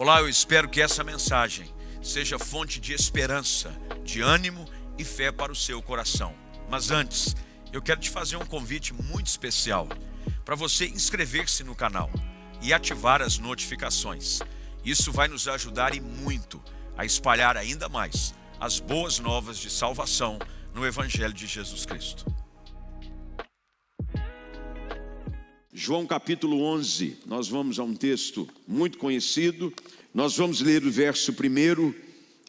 Olá, eu espero que essa mensagem seja fonte de esperança, de ânimo e fé para o seu coração. Mas antes, eu quero te fazer um convite muito especial para você inscrever-se no canal e ativar as notificações. Isso vai nos ajudar e muito a espalhar ainda mais as boas novas de salvação no Evangelho de Jesus Cristo. João capítulo 11, nós vamos a um texto muito conhecido. Nós vamos ler do verso 1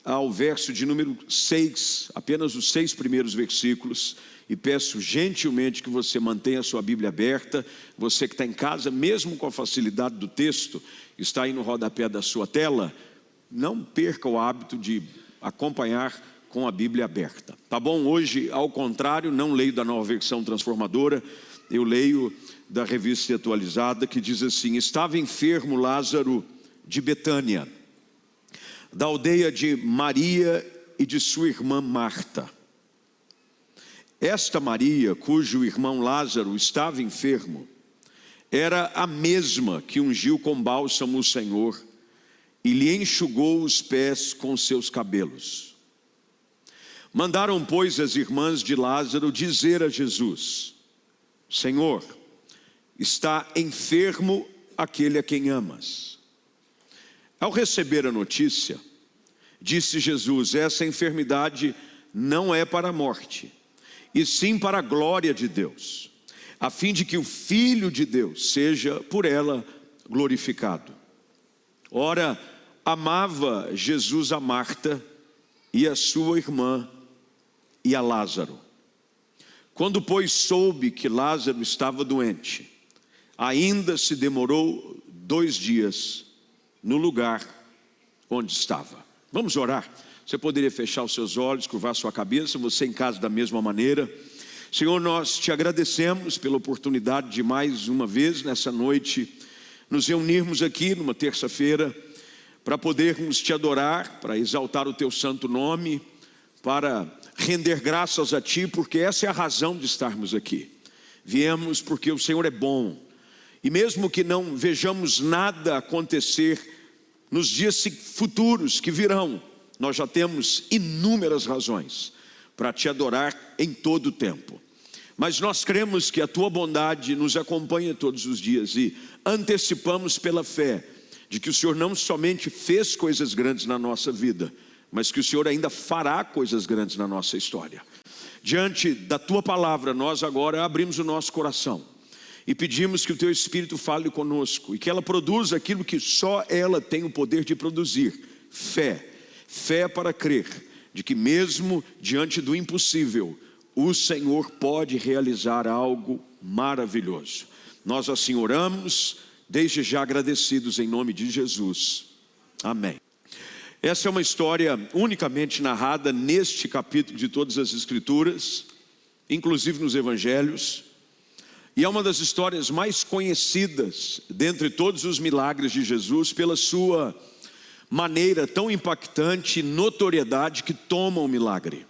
ao verso de número 6, apenas os 6 primeiros versículos. E peço gentilmente que você mantenha a sua Bíblia aberta. Você que está em casa, mesmo com a facilidade do texto, está aí no rodapé da sua tela, não perca o hábito de acompanhar com a Bíblia aberta. Tá bom? Hoje, ao contrário, não leio da Nova Versão Transformadora, eu leio da Revista Atualizada, que diz assim: estava enfermo Lázaro de Betânia, da aldeia de Maria e de sua irmã Marta. Esta Maria, cujo irmão Lázaro estava enfermo, era a mesma que ungiu com bálsamo o Senhor e lhe enxugou os pés com seus cabelos. Mandaram, pois, as irmãs de Lázaro dizer a Jesus: Senhor, está enfermo aquele a quem amas. Ao receber a notícia, disse Jesus: essa enfermidade não é para a morte, e sim para a glória de Deus, a fim de que o Filho de Deus seja por ela glorificado. Ora, amava Jesus a Marta e a sua irmã e a Lázaro. Quando, pois, soube que Lázaro estava doente, ainda se demorou 2 dias no lugar onde estava. Vamos orar. Você poderia fechar os seus olhos, curvar sua cabeça, você em casa da mesma maneira. Senhor, nós te agradecemos pela oportunidade de mais uma vez nessa noite nos reunirmos aqui numa terça-feira para podermos te adorar, para exaltar o teu santo nome, para render graças a ti, porque essa é a razão de estarmos aqui. Viemos porque o Senhor é bom, e mesmo que não vejamos nada acontecer nos dias futuros que virão, nós já temos inúmeras razões para te adorar em todo o tempo. Mas nós cremos que a tua bondade nos acompanha todos os dias e antecipamos pela fé de que o Senhor não somente fez coisas grandes na nossa vida, mas que o Senhor ainda fará coisas grandes na nossa história. Diante da tua palavra, nós agora abrimos o nosso coração e pedimos que o teu Espírito fale conosco e que ela produza aquilo que só ela tem o poder de produzir: fé. Fé para crer de que mesmo diante do impossível, o Senhor pode realizar algo maravilhoso. Nós assim oramos, desde já agradecidos em nome de Jesus. Amém. Essa é uma história unicamente narrada neste capítulo de todas as Escrituras, inclusive nos Evangelhos, e é uma das histórias mais conhecidas dentre todos os milagres de Jesus pela sua maneira tão impactante e notoriedade que toma o milagre.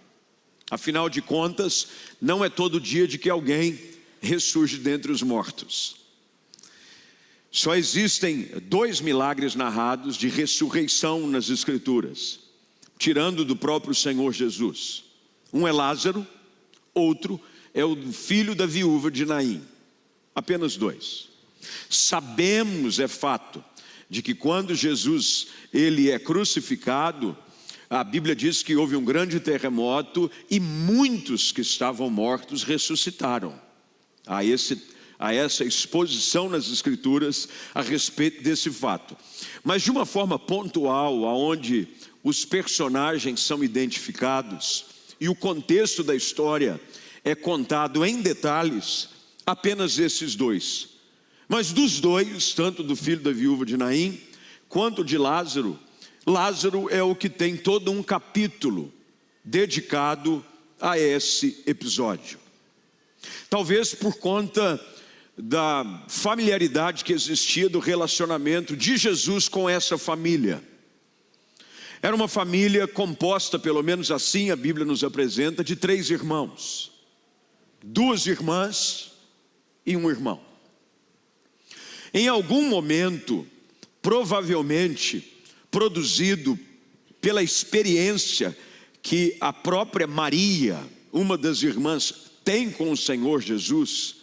Afinal de contas, não é todo dia de que alguém ressurge dentre os mortos. Só existem 2 milagres narrados de ressurreição nas Escrituras, tirando do próprio Senhor Jesus. Um é Lázaro, outro é o filho da viúva de Naim. Apenas 2. Sabemos, é fato, de que quando Jesus ele é crucificado, a Bíblia diz que houve um grande terremoto e muitos que estavam mortos ressuscitaram. Há essa exposição nas Escrituras a respeito desse fato. Mas de uma forma pontual, aonde os personagens são identificados e o contexto da história é contado em detalhes, apenas esses 2. Mas dos 2, tanto do filho da viúva de Naim, quanto de Lázaro, Lázaro é o que tem todo um capítulo dedicado a esse episódio. Talvez por conta da familiaridade que existia do relacionamento de Jesus com essa família. Era uma família composta, pelo menos assim a Bíblia nos apresenta, de 3 irmãos, 2 irmãs e um irmão. Em algum momento, provavelmente, produzido pela experiência que a própria Maria, uma das irmãs, tem com o Senhor Jesus,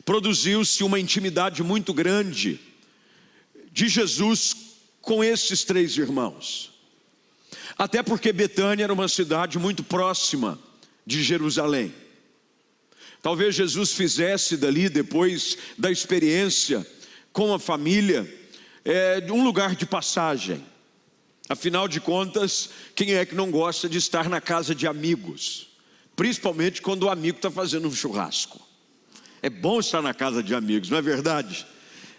produziu-se uma intimidade muito grande de Jesus com esses 3 irmãos. Até porque Betânia era uma cidade muito próxima de Jerusalém. Talvez Jesus fizesse dali, depois da experiência com a família, um lugar de passagem. Afinal de contas, quem é que não gosta de estar na casa de amigos? Principalmente quando o amigo está fazendo um churrasco. É bom estar na casa de amigos, não é verdade?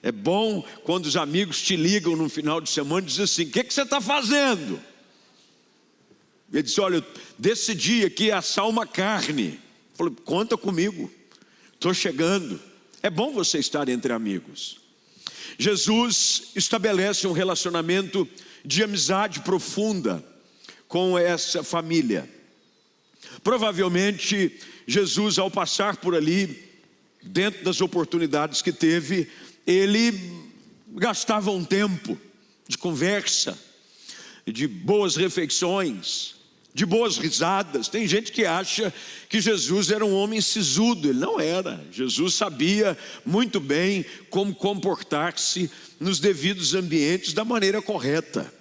É bom quando os amigos te ligam no final de semana e dizem assim: o que você está fazendo? Ele diz: olha, eu decidi aqui assar uma carne. Eu falei: conta comigo, estou chegando. É bom você estar entre amigos. Jesus estabelece um relacionamento de amizade profunda com essa família. Provavelmente Jesus, ao passar por ali, dentro das oportunidades que teve, ele gastava um tempo de conversa, de boas refeições, de boas risadas. Tem gente que acha que Jesus era um homem sisudo. Ele não era. Jesus sabia muito bem como comportar-se nos devidos ambientes da maneira correta.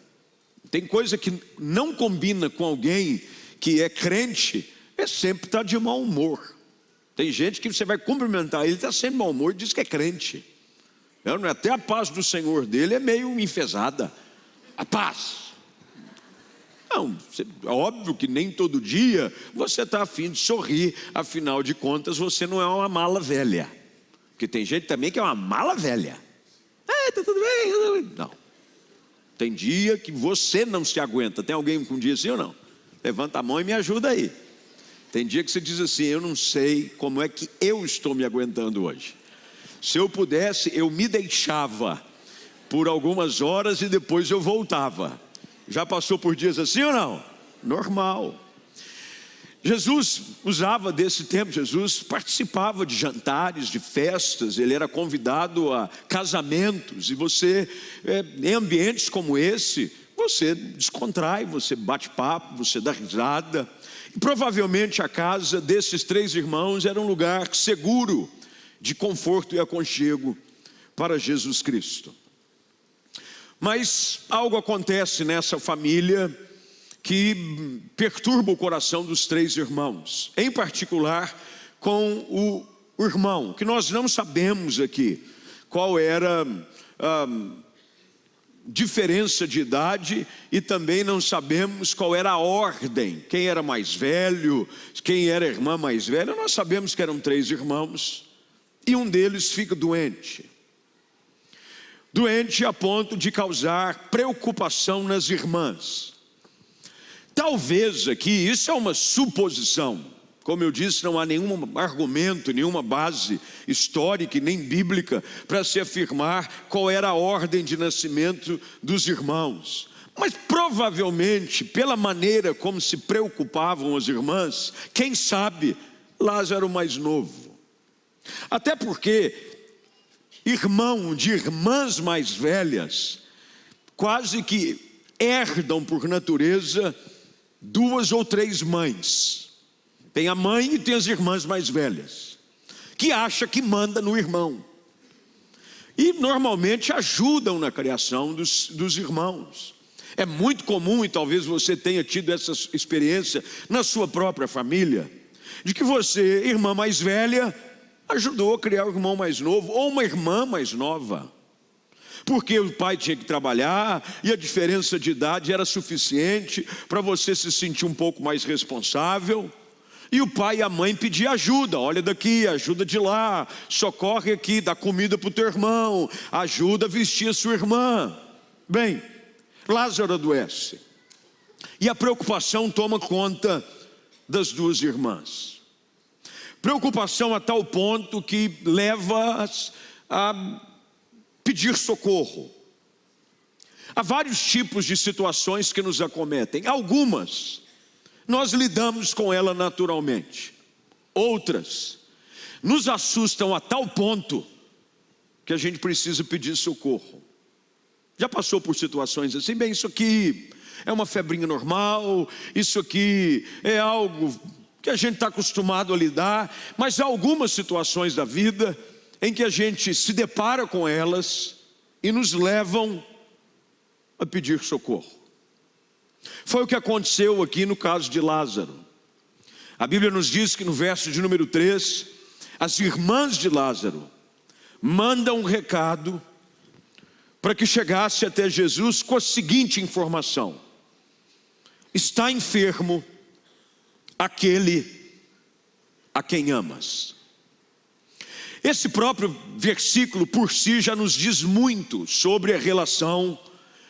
Tem coisa que não combina com alguém que é crente, é sempre estar de mau humor. Tem gente que você vai cumprimentar ele, está sem mau humor e diz que é crente. Até a paz do Senhor dele é meio enfesada. A paz. Não, é óbvio que nem todo dia você está a fim de sorrir. Afinal de contas, você não é uma mala velha. Porque tem gente também que é uma mala velha. Está tudo bem. Não. Tem dia que você não se aguenta. Tem alguém com um dia assim ou não? Levanta a mão e me ajuda aí. Tem dia que você diz assim: eu não sei como é que eu estou me aguentando hoje. Se eu pudesse, eu me deixava por algumas horas e depois eu voltava. Já passou por dias assim ou não? Normal. Jesus usava desse tempo. Jesus participava de jantares, de festas. Ele era convidado a casamentos. E você, em ambientes como esse, você descontrai, você bate papo, você dá risada. E provavelmente a casa desses 3 irmãos era um lugar seguro, de conforto e aconchego para Jesus Cristo. Mas algo acontece nessa família que perturba o coração dos 3 irmãos, em particular com o irmão, que nós não sabemos aqui qual era a diferença de idade, e também não sabemos qual era a ordem, quem era mais velho, quem era a irmã mais velha. Nós sabemos que eram 3 irmãos, e um deles fica doente a ponto de causar preocupação nas irmãs. Talvez aqui, isso é uma suposição, como eu disse, não há nenhum argumento, nenhuma base histórica e nem bíblica para se afirmar qual era a ordem de nascimento dos irmãos. Mas provavelmente, pela maneira como se preocupavam as irmãs, quem sabe Lázaro mais novo. Até porque irmão de irmãs mais velhas quase que herdam por natureza 2 ou 3 mães. Tem a mãe e tem as irmãs mais velhas, que acha que manda no irmão, e normalmente ajudam na criação dos irmãos. É muito comum, e talvez você tenha tido essa experiência na sua própria família, de que você, irmã mais velha, ajudou a criar um irmão mais novo, ou uma irmã mais nova, porque o pai tinha que trabalhar, e a diferença de idade era suficiente para você se sentir um pouco mais responsável, e o pai e a mãe pediam ajuda: olha daqui, ajuda de lá, socorre aqui, dá comida para o teu irmão, ajuda a vestir a sua irmã. Bem, Lázaro adoece, e a preocupação toma conta das 2 irmãs. Preocupação a tal ponto que leva-as a pedir socorro. Há vários tipos de situações que nos acometem. Algumas nós lidamos com ela naturalmente. Outras nos assustam a tal ponto que a gente precisa pedir socorro. Já passou por situações assim? Bem, isso aqui é uma febrinha normal, isso aqui é algo que a gente está acostumado a lidar, mas há algumas situações da vida em que a gente se depara com elas e nos levam a pedir socorro. Foi o que aconteceu aqui no caso de Lázaro. A Bíblia nos diz que no verso de número 3, as irmãs de Lázaro mandam um recado para que chegasse até Jesus com a seguinte informação: está enfermo aquele a quem amas. Esse próprio versículo por si já nos diz muito sobre a relação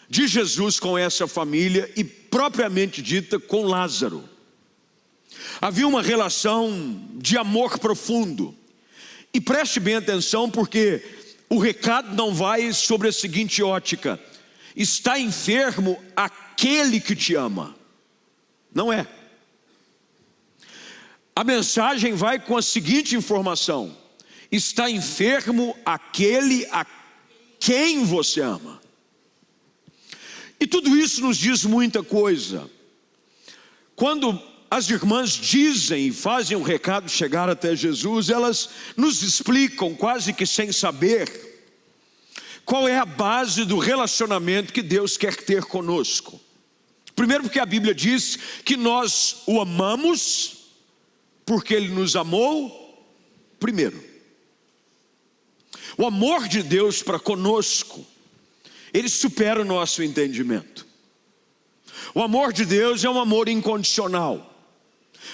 de Jesus com essa família e propriamente dita com Lázaro. Havia uma relação de amor profundo. E preste bem atenção, porque o recado não vai sobre a seguinte ótica: está enfermo aquele que te ama. Não é. A mensagem vai com a seguinte informação: está enfermo aquele a quem você ama. E tudo isso nos diz muita coisa. Quando as irmãs dizem e fazem um recado chegar até Jesus, elas nos explicam, quase que sem saber, qual é a base do relacionamento que Deus quer ter conosco. Primeiro, porque a Bíblia diz que nós o amamos porque Ele nos amou primeiro. O amor de Deus para conosco, ele supera o nosso entendimento. O amor de Deus é um amor incondicional.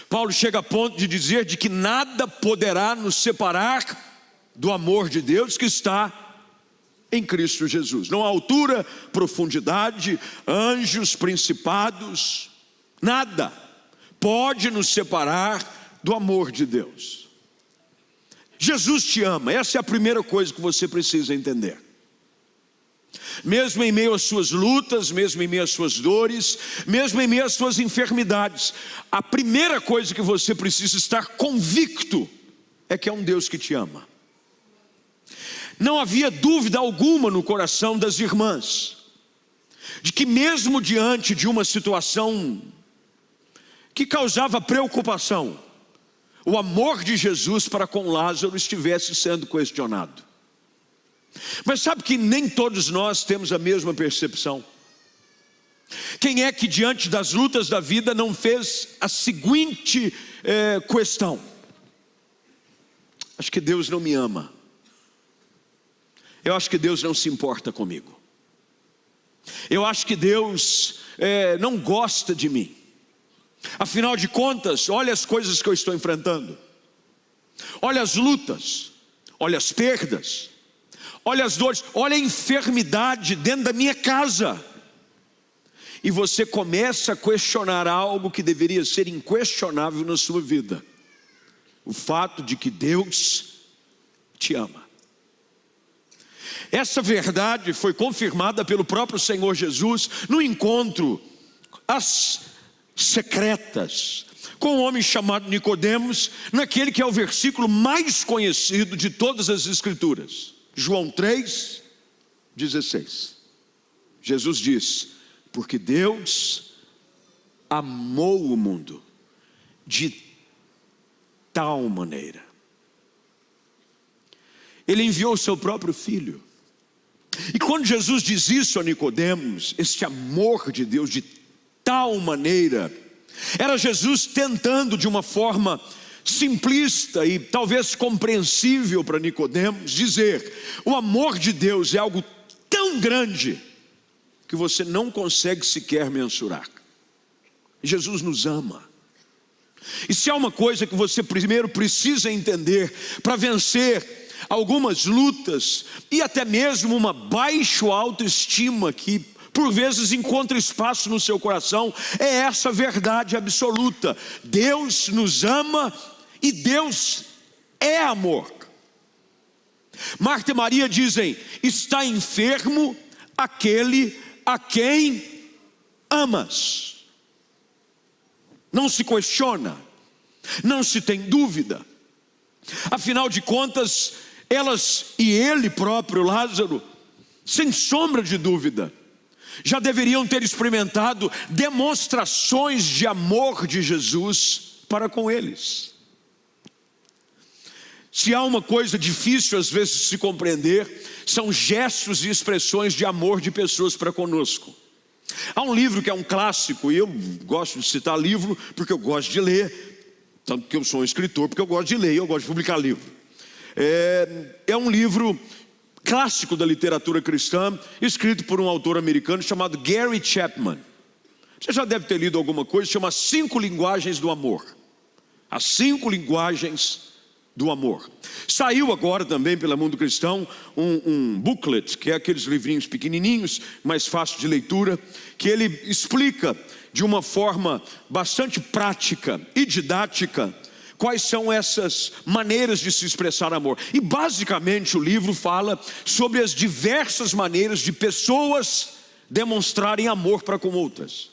Paulo chega a ponto de dizer de que nada poderá nos separar do amor de Deus que está em Cristo Jesus. Não há altura, profundidade, anjos, principados, nada pode nos separar do amor de Deus. Jesus te ama, essa é a primeira coisa que você precisa entender. Mesmo em meio às suas lutas, mesmo em meio às suas dores, mesmo em meio às suas enfermidades, a primeira coisa que você precisa estar convicto é que é um Deus que te ama. Não havia dúvida alguma no coração das irmãs de que mesmo diante de uma situação que causava preocupação, o amor de Jesus para com Lázaro estivesse sendo questionado. Mas sabe que nem todos nós temos a mesma percepção. Quem é que diante das lutas da vida não fez a seguinte questão: acho que Deus não me ama, eu acho que Deus não se importa comigo, eu acho que Deus não gosta de mim. Afinal de contas, olha as coisas que eu estou enfrentando, olha as lutas, olha as perdas, olha as dores, olha a enfermidade dentro da minha casa. E você começa a questionar algo que deveria ser inquestionável na sua vida: o fato de que Deus te ama. Essa verdade foi confirmada pelo próprio Senhor Jesus no encontro às secretas com um homem chamado Nicodemos, naquele que é o versículo mais conhecido de todas as Escrituras, João 3,16. Jesus diz: porque Deus amou o mundo de tal maneira, Ele enviou o seu próprio Filho. E quando Jesus diz isso a Nicodemos, este amor de Deus de tal maneira, era Jesus tentando de uma forma simplista e talvez compreensível para Nicodemos dizer: o amor de Deus é algo tão grande que você não consegue sequer mensurar. Jesus nos ama. E se há uma coisa que você primeiro precisa entender para vencer algumas lutas e até mesmo uma baixa autoestima que por vezes encontra espaço no seu coração, é essa verdade absoluta: Deus nos ama e Deus é amor. Marta e Maria dizem: está enfermo aquele a quem amas. Não se questiona, não se tem dúvida. Afinal de contas, elas e ele próprio, Lázaro, sem sombra de dúvida, já deveriam ter experimentado demonstrações de amor de Jesus para com eles. Se há uma coisa difícil às vezes de se compreender, são gestos e expressões de amor de pessoas para conosco. Há um livro que é um clássico, e eu gosto de citar livro porque eu gosto de ler, tanto que eu sou um escritor, porque eu gosto de ler e eu gosto de publicar livro. É um livro clássico da literatura cristã, escrito por um autor americano chamado Gary Chapman. Você já deve ter lido alguma coisa, chama 5 Linguagens do Amor. As 5 Linguagens do Amor. Saiu agora também pela Mundo Cristão um booklet, que é aqueles livrinhos pequenininhos, mais fácil de leitura, que ele explica de uma forma bastante prática e didática quais são essas maneiras de se expressar amor. E basicamente o livro fala sobre as diversas maneiras de pessoas demonstrarem amor para com outras.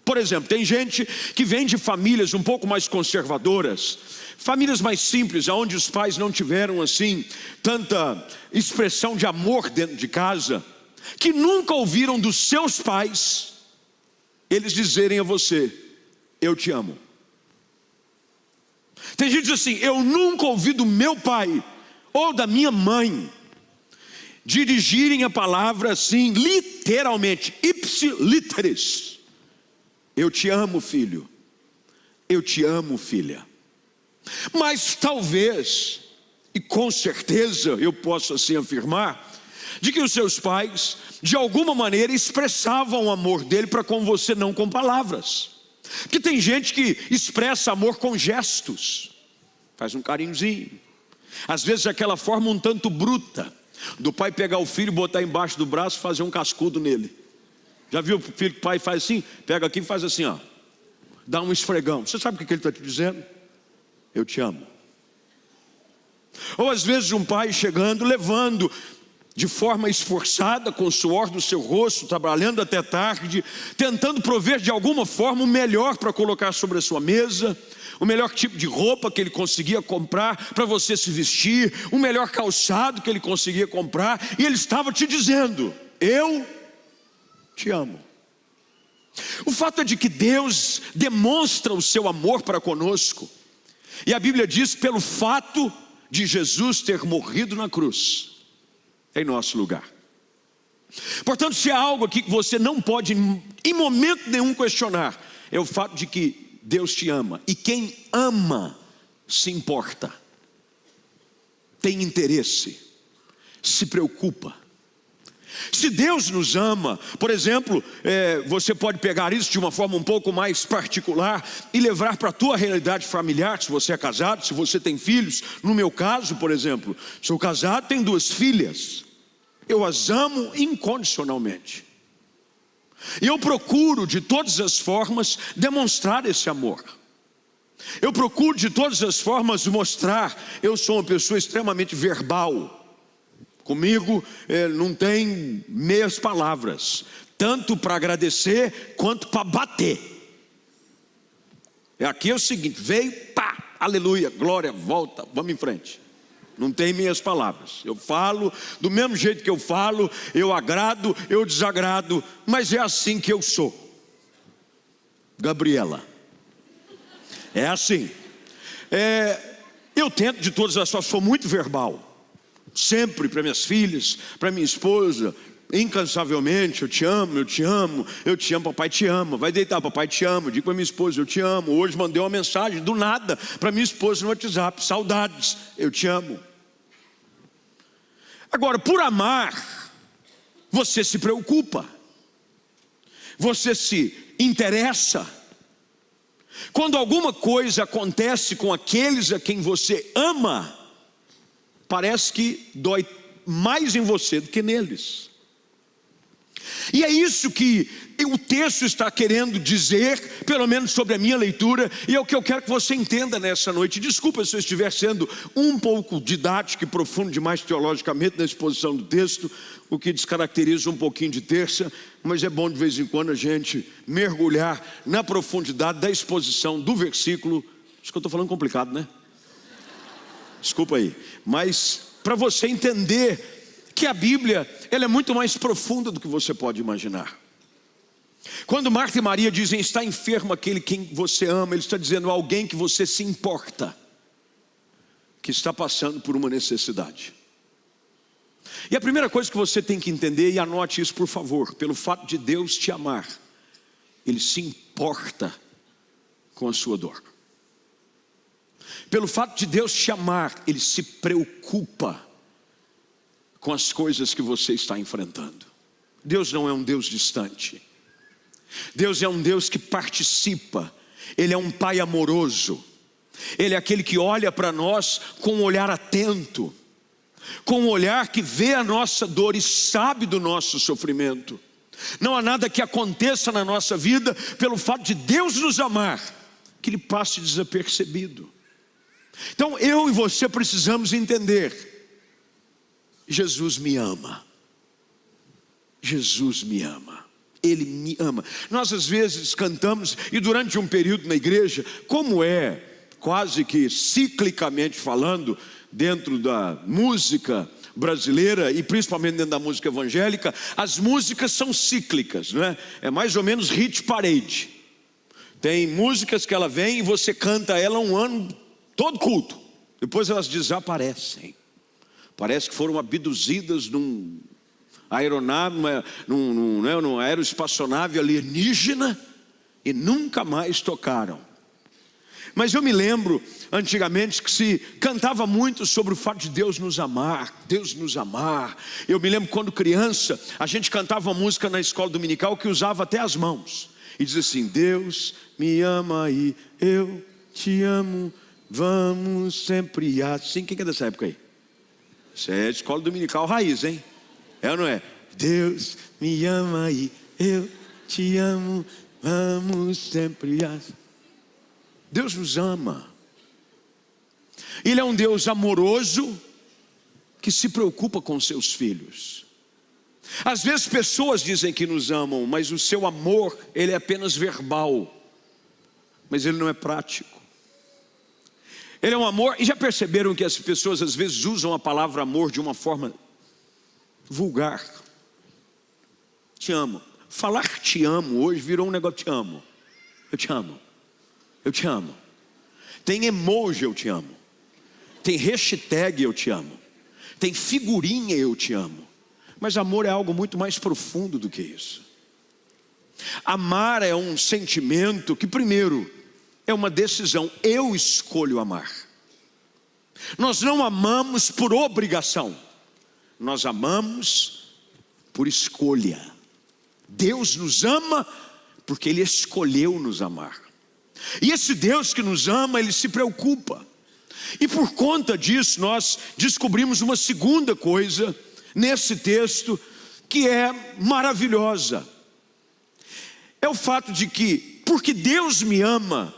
Por exemplo, tem gente que vem de famílias um pouco mais conservadoras, famílias mais simples, onde os pais não tiveram assim tanta expressão de amor dentro de casa, que nunca ouviram dos seus pais eles dizerem a você: eu te amo. Tem gente que diz assim: eu nunca ouvi do meu pai ou da minha mãe dirigirem a palavra assim, literalmente, ipsiliteris: eu te amo, filho, eu te amo, filha. Mas talvez, e com certeza eu posso assim afirmar, de que os seus pais de alguma maneira expressavam o amor dele para com você, não com palavras. Porque tem gente que expressa amor com gestos, faz um carinhozinho, às vezes aquela forma um tanto bruta, do pai pegar o filho, botar embaixo do braço e fazer um cascudo nele. Já viu o filho que o pai faz assim? Pega aqui e faz assim, ó, dá um esfregão. Você sabe o que ele está te dizendo? Eu te amo. Ou às vezes um pai chegando, levando de forma esforçada, com o suor do seu rosto, trabalhando até tarde, tentando prover de alguma forma o melhor para colocar sobre a sua mesa, o melhor tipo de roupa que ele conseguia comprar para você se vestir, o melhor calçado que ele conseguia comprar, e ele estava te dizendo: eu te amo. O fato é de que Deus demonstra o seu amor para conosco, e a Bíblia diz pelo fato de Jesus ter morrido na cruz em nosso lugar. Portanto, se há algo aqui que você não pode em momento nenhum questionar, é o fato de que Deus te ama, e quem ama se importa, tem interesse, se preocupa. Se Deus nos ama, por exemplo, você pode pegar isso de uma forma um pouco mais particular e levar para a tua realidade familiar, se você é casado, se você tem filhos. No meu caso, por exemplo, sou casado, tenho 2 filhas, eu as amo incondicionalmente, e eu procuro de todas as formas demonstrar esse amor. Eu procuro de todas as formas mostrar. Eu sou uma pessoa extremamente verbal. Comigo não tem meias palavras, tanto para agradecer quanto para bater. Aqui é o seguinte: veio, pá, aleluia, glória, volta, vamos em frente. Não tem meias palavras. Eu falo do mesmo jeito que eu falo, eu agrado, eu desagrado, mas é assim que eu sou. Gabriela, é assim. Eu tento de todas as formas, sou muito verbal. Sempre para minhas filhas, para minha esposa, incansavelmente: eu te amo, eu te amo, eu te amo, papai te ama. Vai deitar, papai te ama. Eu digo para minha esposa: eu te amo. Hoje mandei uma mensagem do nada para minha esposa no WhatsApp: saudades, eu te amo. Agora, por amar, você se preocupa, você se interessa. Quando alguma coisa acontece com aqueles a quem você ama, parece que dói mais em você do que neles. E é isso que o texto está querendo dizer, pelo menos sobre a minha leitura, e é o que eu quero que você entenda nessa noite. Desculpa se eu estiver sendo um pouco didático e profundo demais teologicamente na exposição do texto, o que descaracteriza um pouquinho de terça, mas é bom de vez em quando a gente mergulhar na profundidade da exposição do versículo. Acho que eu estou falando complicado, né? Desculpa aí, mas para você entender que a Bíblia, ela é muito mais profunda do que você pode imaginar. Quando Marta e Maria dizem está enfermo aquele quem você ama, ele está dizendo alguém que você se importa, que está passando por uma necessidade. E a primeira coisa que você tem que entender, e anote isso por favor, pelo fato de Deus te amar, Ele se importa com a sua dor. Pelo fato de Deus te amar, Ele se preocupa com as coisas que você está enfrentando. Deus não é um Deus distante. Deus é um Deus que participa. Ele é um Pai amoroso. Ele é aquele que olha para nós com um olhar atento, com um olhar que vê a nossa dor e sabe do nosso sofrimento. Não há nada que aconteça na nossa vida pelo fato de Deus nos amar, que Ele passe desapercebido. Então eu e você precisamos entender: Jesus me ama. Jesus me ama. Ele me ama. Nós às vezes cantamos, e durante um período na igreja, como é quase que ciclicamente falando, dentro da música brasileira e principalmente dentro da música evangélica, as músicas são cíclicas, não é? É mais ou menos hit parade. Tem músicas que ela vem e você canta ela um ano, todo culto, depois elas desaparecem. Parece que foram abduzidas num aeronave, numa aeroespaçonave alienígena e nunca mais tocaram. Mas eu me lembro antigamente que se cantava muito sobre o fato de Deus nos amar, Deus nos amar. Eu me lembro quando criança, a gente cantava uma música na escola dominical que usava até as mãos e dizia assim: Deus me ama e eu te amo, vamos sempre assim. Quem é dessa época aí? Isso é escola dominical raiz, hein? É ou não é? Deus me ama e eu te amo, vamos sempre assim. Deus nos ama. Ele é um Deus amoroso que se preocupa com seus filhos. Às vezes pessoas dizem que nos amam, mas o seu amor, ele é apenas verbal, mas ele não é prático. Ele é um amor, e já perceberam que as pessoas às vezes usam a palavra amor de uma forma vulgar? Te amo. Falar te amo hoje virou um negócio: te amo. Eu te amo. Eu te amo. Tem emoji eu te amo. Tem hashtag eu te amo. Tem figurinha eu te amo. Mas amor é algo muito mais profundo do que isso. Amar é um sentimento que primeiro é uma decisão. Eu escolho amar. Nós não amamos por obrigação. Nós amamos por escolha. Deus nos ama porque Ele escolheu nos amar. E esse Deus que nos ama, Ele se preocupa. E por conta disso nós descobrimos uma segunda coisa nesse texto que é maravilhosa. É o fato de que, porque Deus me ama,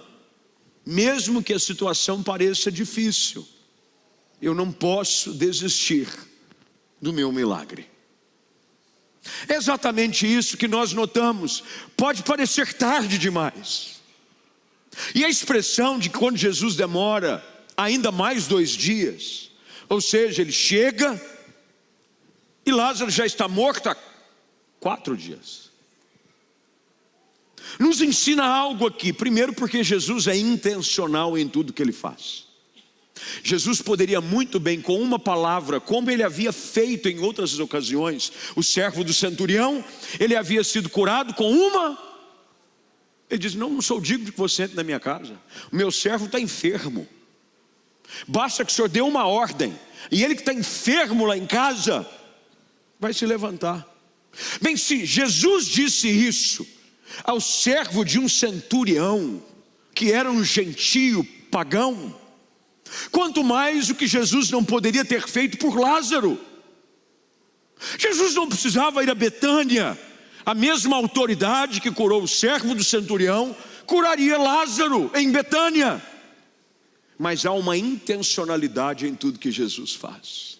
mesmo que a situação pareça difícil, eu não posso desistir do meu milagre. É exatamente isso que nós notamos. Pode parecer tarde demais. E a expressão de quando Jesus demora ainda mais 2 dias, ou seja, Ele chega e Lázaro já está morto há 4 dias. Nos ensina algo aqui. Primeiro porque Jesus é intencional em tudo que Ele faz. Jesus poderia muito bem, com uma palavra, como Ele havia feito em outras ocasiões, o servo do centurião, ele havia sido curado com uma. Ele diz: não sou digno de que você entre na minha casa, o meu servo está enfermo, basta que o senhor dê uma ordem, e ele que está enfermo lá em casa, vai se levantar. Bem, se Jesus disse isso ao servo de um centurião, que era um gentio pagão, quanto mais o que Jesus não poderia ter feito por Lázaro. Jesus não precisava ir a Betânia. A mesma autoridade que curou o servo do centurião curaria Lázaro em Betânia. Mas há uma intencionalidade em tudo que Jesus faz.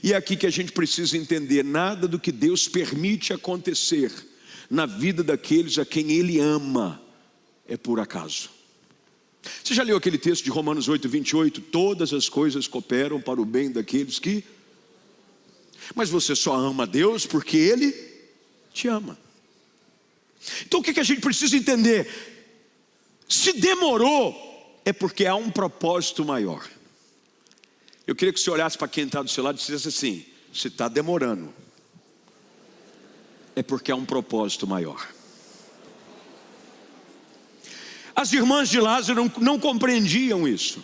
E é aqui que a gente precisa entender: nada do que Deus permite acontecer na vida daqueles a quem Ele ama é por acaso. Você já leu aquele texto de Romanos 8:28? Todas as coisas cooperam para o bem daqueles que... Mas você só ama a Deus porque Ele te ama. Então o que a gente precisa entender? Se demorou, é porque há um propósito maior. Eu queria que você olhasse para quem está do seu lado e dissesse assim: se está demorando, é porque há um propósito maior. As irmãs de Lázaro não compreendiam isso.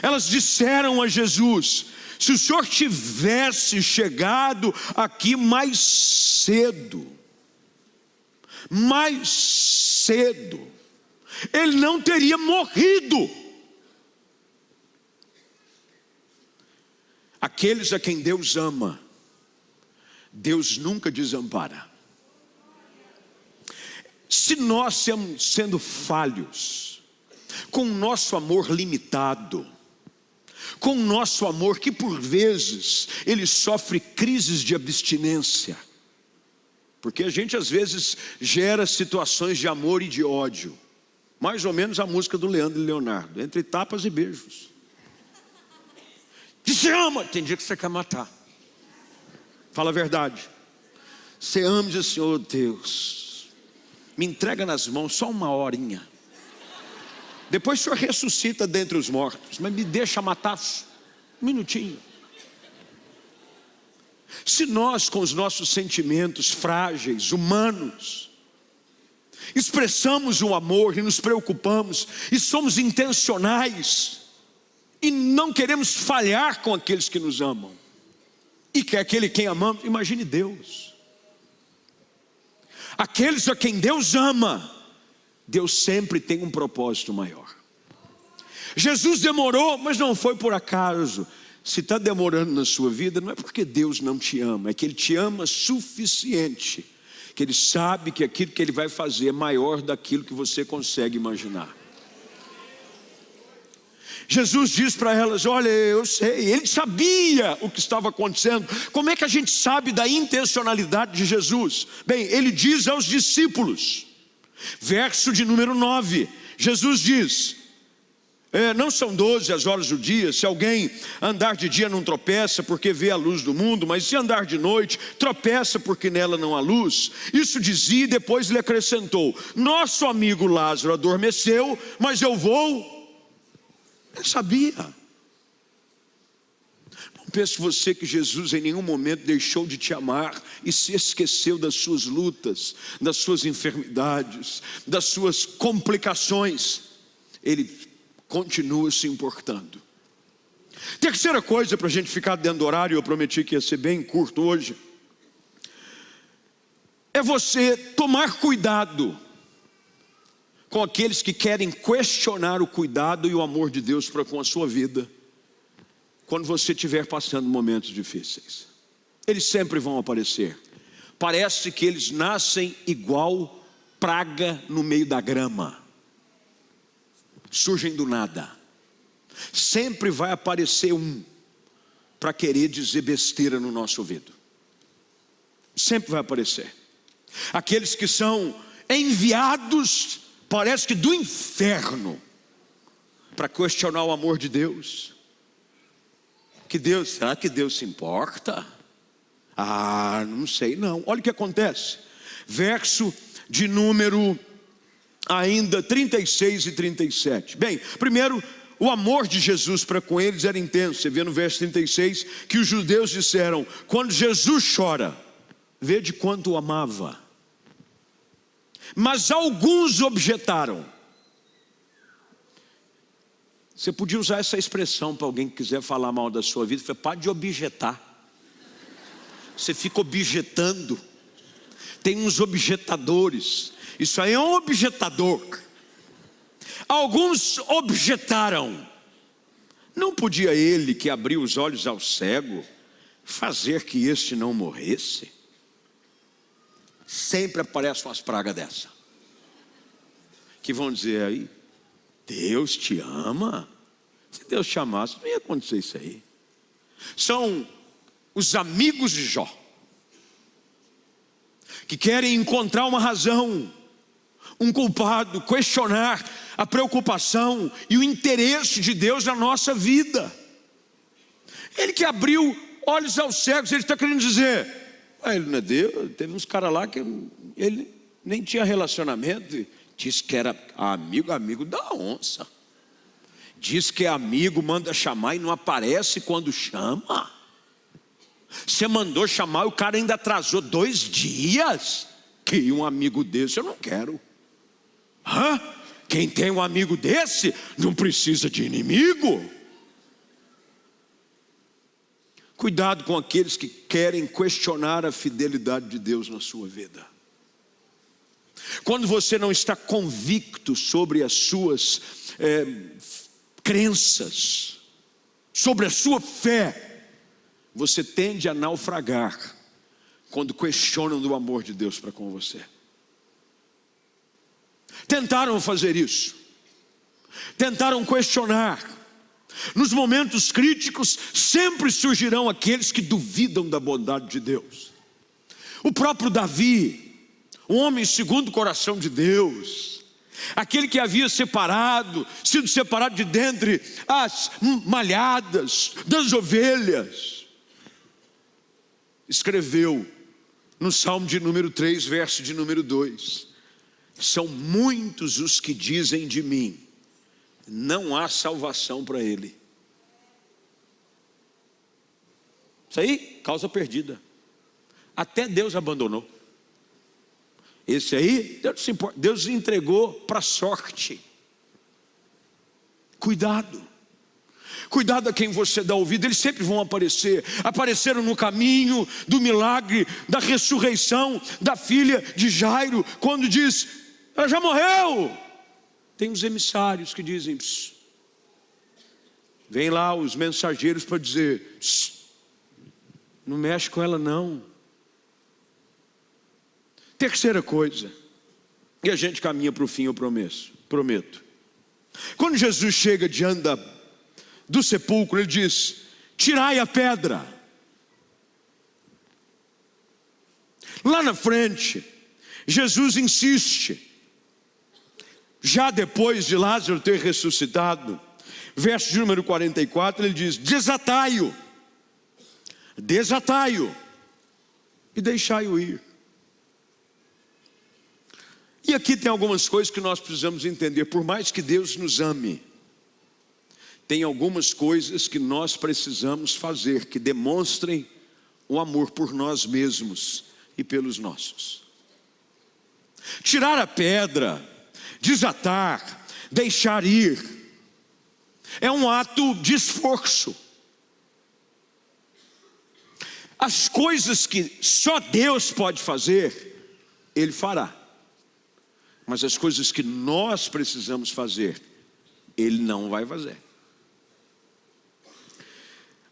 Elas disseram a Jesus: se o Senhor tivesse chegado aqui mais cedo, ele não teria morrido. Aqueles a quem Deus ama, Deus nunca desampara. Se nós sendo falhos, com o nosso amor limitado, com o nosso amor que por vezes ele sofre crises de abstinência, porque a gente às vezes gera situações de amor e de ódio, mais ou menos a música do Leandro e Leonardo, entre tapas e beijos. Você ama, tem dia que você quer matar. Fala a verdade. Você ama e diz assim: oh Deus, me entrega nas mãos só uma horinha, depois o Senhor ressuscita dentre os mortos, mas me deixa matar um minutinho. Se nós, com os nossos sentimentos frágeis, humanos, expressamos o amor e nos preocupamos e somos intencionais e não queremos falhar com aqueles que nos amam, e que aquele quem amamos, imagine Deus. Aqueles a quem Deus ama, Deus sempre tem um propósito maior. Jesus demorou, mas não foi por acaso. Se está demorando na sua vida, não é porque Deus não te ama, é que Ele te ama suficiente, que Ele sabe que aquilo que Ele vai fazer é maior daquilo que você consegue imaginar. Jesus diz para elas: olha, eu sei. Ele sabia o que estava acontecendo. Como é que a gente sabe da intencionalidade de Jesus? Bem, Ele diz aos discípulos, verso de número 9, Jesus diz: não são 12 as horas do dia. Se alguém andar de dia não tropeça, porque vê a luz do mundo, mas se andar de noite, tropeça porque nela não há luz. Isso dizia, e depois lhe acrescentou: nosso amigo Lázaro adormeceu, mas eu vou. Ele sabia. Não pense você que Jesus em nenhum momento deixou de te amar e se esqueceu das suas lutas, das suas enfermidades, das suas complicações. Ele continua se importando. Terceira coisa, para a gente ficar dentro do horário, eu prometi que ia ser bem curto hoje, é você tomar cuidado com aqueles que querem questionar o cuidado e o amor de Deus para com a sua vida, quando você estiver passando momentos difíceis. Eles sempre vão aparecer. Parece que eles nascem igual praga no meio da grama. Surgem do nada. Sempre vai aparecer um para querer dizer besteira no nosso ouvido. Sempre vai aparecer. Aqueles que são enviados, parece que do inferno, para questionar o amor de Deus. Será que Deus se importa? Não sei não. Olha o que acontece. Verso de número ainda 36 e 37. Bem, primeiro, o amor de Jesus para com eles era intenso. Você vê no verso 36 que os judeus disseram: quando Jesus chora, vê de quanto o amava. Mas alguns objetaram. Você podia usar essa expressão para alguém que quiser falar mal da sua vida. Pare de objetar. Você fica objetando. Tem uns objetadores. Isso aí é um objetador. Alguns objetaram. Não podia ele, que abriu os olhos ao cego, fazer que este não morresse? Sempre aparecem umas pragas dessa, que vão dizer aí: Deus te ama. Se Deus te amasse, não ia acontecer isso aí. São os amigos de Jó, que querem encontrar uma razão, um culpado, questionar a preocupação e o interesse de Deus na nossa vida. Ele que abriu olhos aos cegos. Ele está querendo dizer, ele não é Deus. Teve uns caras lá que ele nem tinha relacionamento, disse que era amigo da onça. Diz que é amigo, manda chamar e não aparece quando chama. Você mandou chamar e o cara ainda atrasou 2 dias. Que um amigo desse eu não quero. Quem tem um amigo desse não precisa de inimigo. Cuidado com aqueles que querem questionar a fidelidade de Deus na sua vida. Quando você não está convicto sobre as suas crenças, sobre a sua fé, você tende a naufragar quando questionam do amor de Deus para com você. Tentaram fazer isso, tentaram questionar. Nos momentos críticos sempre surgirão aqueles que duvidam da bondade de Deus. O próprio Davi, um homem segundo o coração de Deus, aquele que havia sido separado de dentre as malhadas das ovelhas, escreveu no Salmo de número 3, verso de número 2: são muitos os que dizem de mim, não há salvação para ele. Isso aí, causa perdida. Até Deus abandonou. Esse aí, Deus não se importa, Deus entregou para a sorte. Cuidado. Cuidado a quem você dá ouvido, eles sempre vão aparecer. Apareceram no caminho do milagre, da ressurreição da filha de Jairo, quando diz, ela já morreu. Tem os emissários que dizem, vem lá os mensageiros para dizer, não mexe com ela não. Terceira coisa, e a gente caminha para o fim, eu prometo. Quando Jesus chega diante do sepulcro, ele diz, tirai a pedra. Lá na frente, Jesus insiste, já depois de Lázaro ter ressuscitado, verso de número 44, ele diz, desatai-o e deixai-o ir. E aqui tem algumas coisas que nós precisamos entender. Por mais que Deus nos ame, tem algumas coisas que nós precisamos fazer que demonstrem o amor por nós mesmos e pelos nossos. Tirar a pedra, desatar, deixar ir, é um ato de esforço. As coisas que só Deus pode fazer, Ele fará. Mas as coisas que nós precisamos fazer, Ele não vai fazer.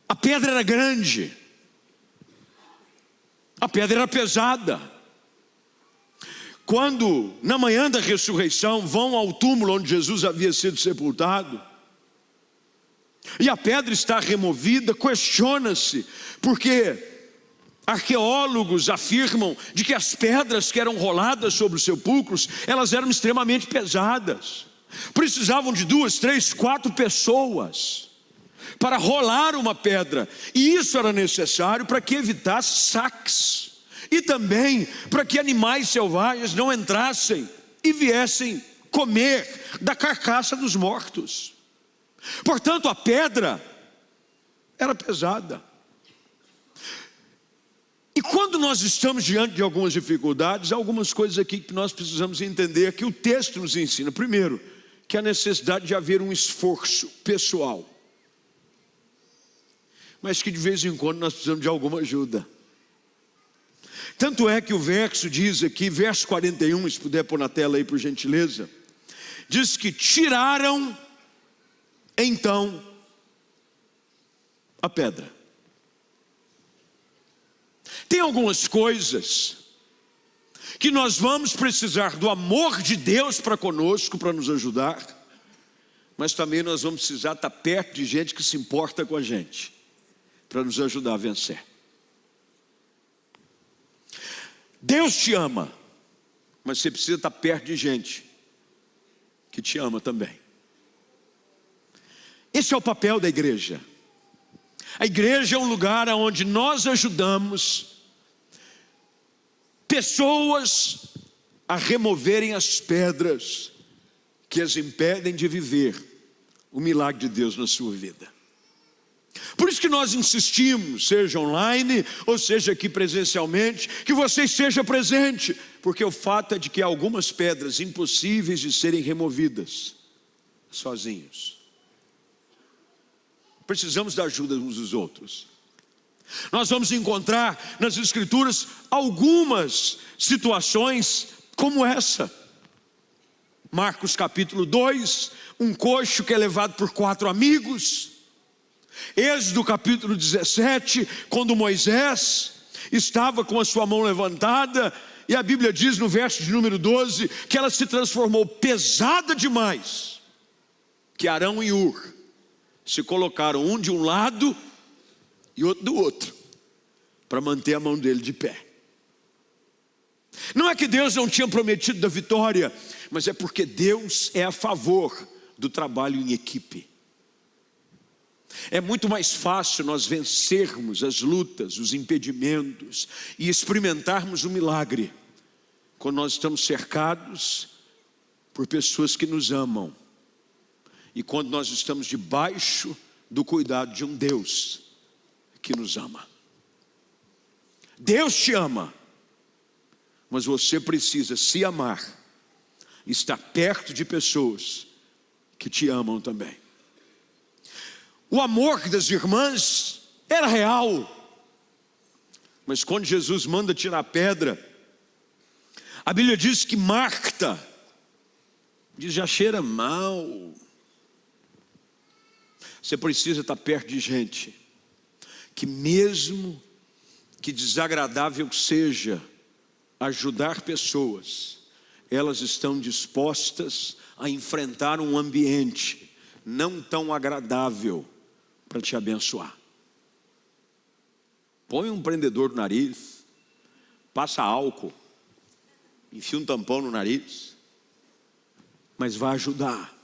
A pedra era grande, a pedra era pesada. Quando na manhã da ressurreição vão ao túmulo onde Jesus havia sido sepultado, e a pedra está removida, questiona-se, porque arqueólogos afirmam de que as pedras que eram roladas sobre os sepulcros, elas eram extremamente pesadas. Precisavam de 2, 3, 4 pessoas para rolar uma pedra. E isso era necessário para que evitasse saques. E também para que animais selvagens não entrassem e viessem comer da carcaça dos mortos. Portanto, a pedra era pesada. E quando nós estamos diante de algumas dificuldades, há algumas coisas aqui que nós precisamos entender, que o texto nos ensina. Primeiro, que há necessidade de haver um esforço pessoal, mas que de vez em quando nós precisamos de alguma ajuda. Tanto é que o verso diz aqui, verso 41, se puder pôr na tela aí por gentileza, diz que tiraram então a pedra. Tem algumas coisas que nós vamos precisar do amor de Deus para conosco, para nos ajudar, mas também nós vamos precisar estar perto de gente que se importa com a gente, para nos ajudar a vencer. Deus te ama, mas você precisa estar perto de gente que te ama também. Esse é o papel da igreja. A igreja é um lugar onde nós ajudamos pessoas a removerem as pedras que as impedem de viver o milagre de Deus na sua vida. Por isso que nós insistimos, seja online ou seja aqui presencialmente, que você esteja presente, porque o fato é de que há algumas pedras impossíveis de serem removidas sozinhos. Precisamos da ajuda uns dos outros. Nós vamos encontrar nas Escrituras algumas situações como essa. Marcos capítulo 2, um coxo que é levado por 4 amigos. Êxodo capítulo 17, quando Moisés estava com a sua mão levantada, e a Bíblia diz no verso de número 12, que ela se transformou pesada demais, que Arão e Hur se colocaram um de um lado e outro do outro, para manter a mão dele de pé. Não é que Deus não tinha prometido da vitória, mas é porque Deus é a favor do trabalho em equipe. É muito mais fácil nós vencermos as lutas, os impedimentos e experimentarmos o milagre quando nós estamos cercados por pessoas que nos amam e quando nós estamos debaixo do cuidado de um Deus que nos ama. Deus te ama, mas você precisa se amar, estar perto de pessoas que te amam também. O amor das irmãs era real, mas quando Jesus manda tirar a pedra, a Bíblia diz que Marta diz: já cheira mal. Você precisa estar perto de gente que, mesmo que desagradável seja ajudar pessoas, elas estão dispostas a enfrentar um ambiente não tão agradável para te abençoar. Põe um prendedor no nariz, passa álcool, enfia um tampão no nariz, mas vai ajudar.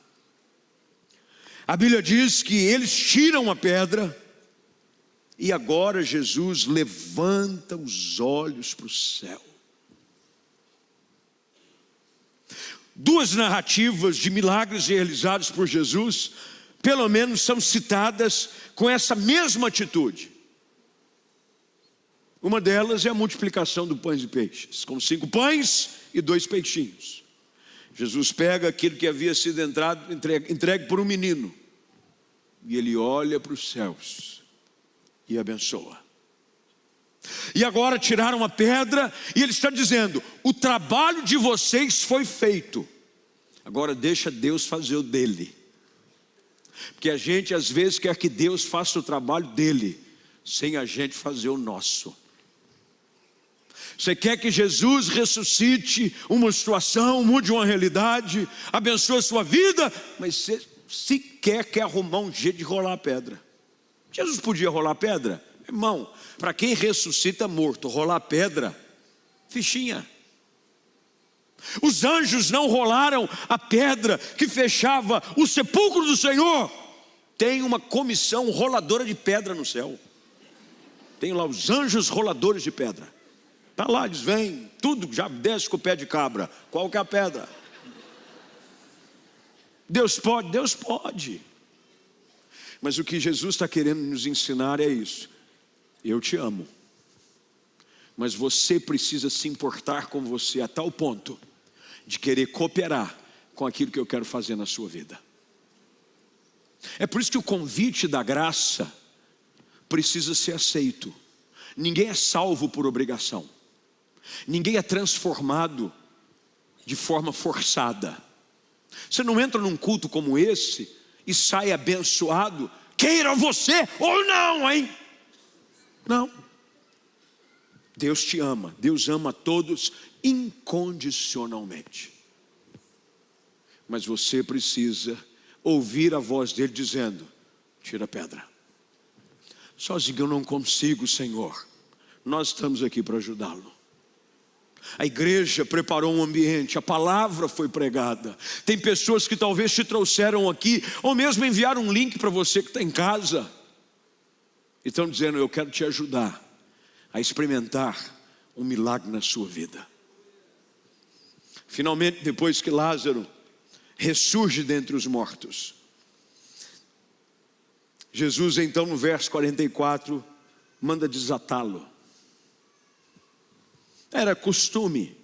A Bíblia diz que eles tiram a pedra, e agora Jesus levanta os olhos para o céu. Duas narrativas de milagres realizados por Jesus, pelo menos são citadas com essa mesma atitude. Uma delas é a multiplicação do pães e peixes, com 5 pães e 2 peixinhos. Jesus pega aquilo que havia sido entregue por um menino, e ele olha para os céus e abençoa. E agora tiraram a pedra, e ele está dizendo: o trabalho de vocês foi feito, agora deixa Deus fazer o dele. Porque a gente às vezes quer que Deus faça o trabalho dele, sem a gente fazer o nosso. Você quer que Jesus ressuscite uma situação, mude uma realidade, abençoe a sua vida, mas você sequer quer arrumar um jeito de rolar a pedra. Jesus podia rolar a pedra? Irmão, para quem ressuscita morto, rolar a pedra, fichinha. Os anjos não rolaram a pedra que fechava o sepulcro do Senhor. Tem uma comissão roladora de pedra no céu. Tem lá os anjos roladores de pedra. Está lá, eles vêm, tudo já desce com o pé de cabra. Qual que é a pedra? Deus pode? Deus pode. Mas o que Jesus está querendo nos ensinar é isso: eu te amo, mas você precisa se importar com você a tal ponto de querer cooperar com aquilo que eu quero fazer na sua vida. É por isso que o convite da graça precisa ser aceito. Ninguém é salvo por obrigação. Ninguém é transformado de forma forçada. Você não entra num culto como esse e sai abençoado, queira você ou não, hein? Não. Deus te ama. Deus ama a todos incondicionalmente. Mas você precisa ouvir a voz dele dizendo: tira a pedra. Sozinho eu não consigo, Senhor. Nós estamos aqui para ajudá-lo. A igreja preparou um ambiente, a palavra foi pregada. Tem pessoas que talvez te trouxeram aqui, ou mesmo enviaram um link para você que está em casa. e estão dizendo: eu quero te ajudar a experimentar um milagre na sua vida. Finalmente, depois que Lázaro ressurge dentre os mortos, Jesus então no verso 44 manda desatá-lo. Era costume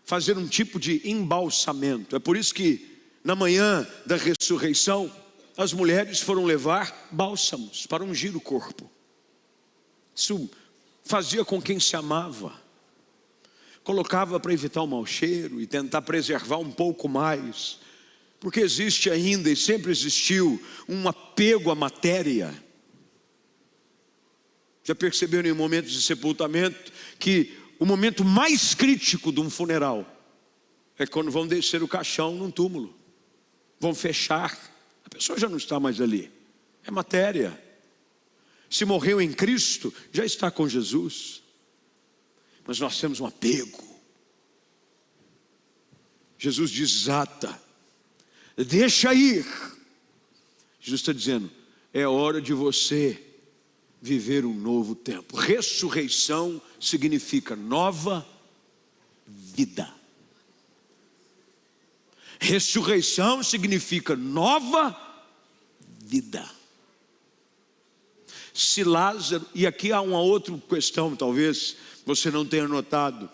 fazer um tipo de embalsamento. É por isso que na manhã da ressurreição as mulheres foram levar bálsamos para ungir o corpo. Isso fazia com quem se amava. Colocava para evitar o mau cheiro e tentar preservar um pouco mais, porque existe ainda e sempre existiu um apego à matéria. Já perceberam em momentos de sepultamento que o momento mais crítico de um funeral é quando vão descer o caixão num túmulo, vão fechar, a pessoa já não está mais ali, é matéria. Se morreu em Cristo, já está com Jesus. Mas nós temos um apego. Jesus desata, deixa ir. Jesus está dizendo: é hora de você viver um novo tempo. Ressurreição significa nova vida. Ressurreição significa nova vida. Se Lázaro, e aqui há uma outra questão, talvez você não tenha notado,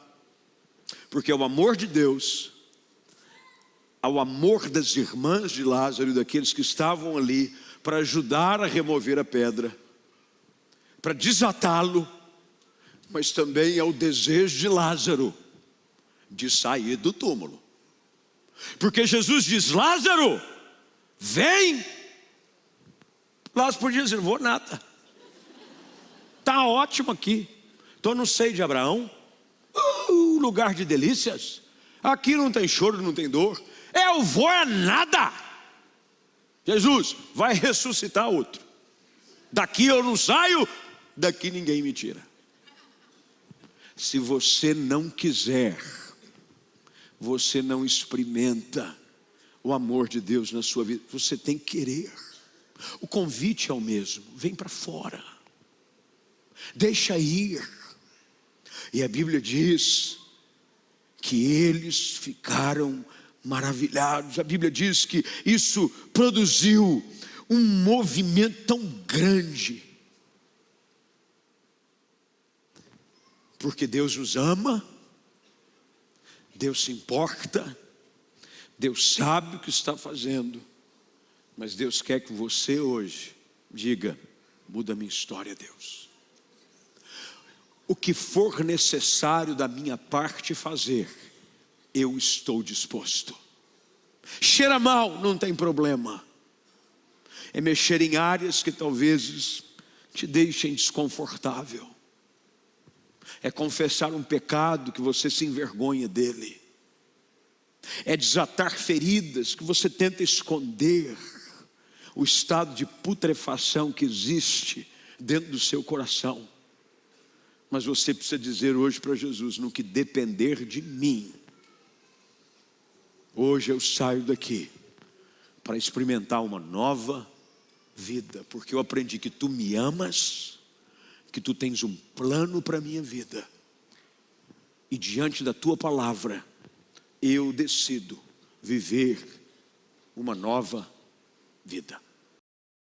porque o amor de Deus, ao amor das irmãs de Lázaro e daqueles que estavam ali para ajudar a remover a pedra, para desatá-lo, mas também ao desejo de Lázaro de sair do túmulo. Porque Jesus diz: Lázaro, vem. Lázaro podia dizer: não vou nada, está ótimo aqui, estou no seio de Abraão, lugar de delícias, aqui não tem choro, não tem dor, eu vou é nada. Jesus vai ressuscitar outro, daqui eu não saio, daqui ninguém me tira. Se você não quiser, você não experimenta o amor de Deus na sua vida. Você tem que querer. O convite é o mesmo: vem para fora, deixa ir. E a Bíblia diz que eles ficaram maravilhados. A Bíblia diz que isso produziu um movimento tão grande, porque Deus os ama, Deus se importa, Deus sabe o que está fazendo, mas Deus quer que você hoje diga: muda a minha história, Deus. O que for necessário da minha parte fazer, eu estou disposto. Cheira mal, não tem problema. É mexer em áreas que talvez te deixem desconfortável. É confessar um pecado que você se envergonha dele. É desatar feridas que você tenta esconder. O estado de putrefação que existe dentro do seu coração. Mas você precisa dizer hoje para Jesus: no que depender de mim, hoje eu saio daqui para experimentar uma nova vida, porque eu aprendi que tu me amas, que tu tens um plano para a minha vida, e diante da tua palavra eu decido viver uma nova vida.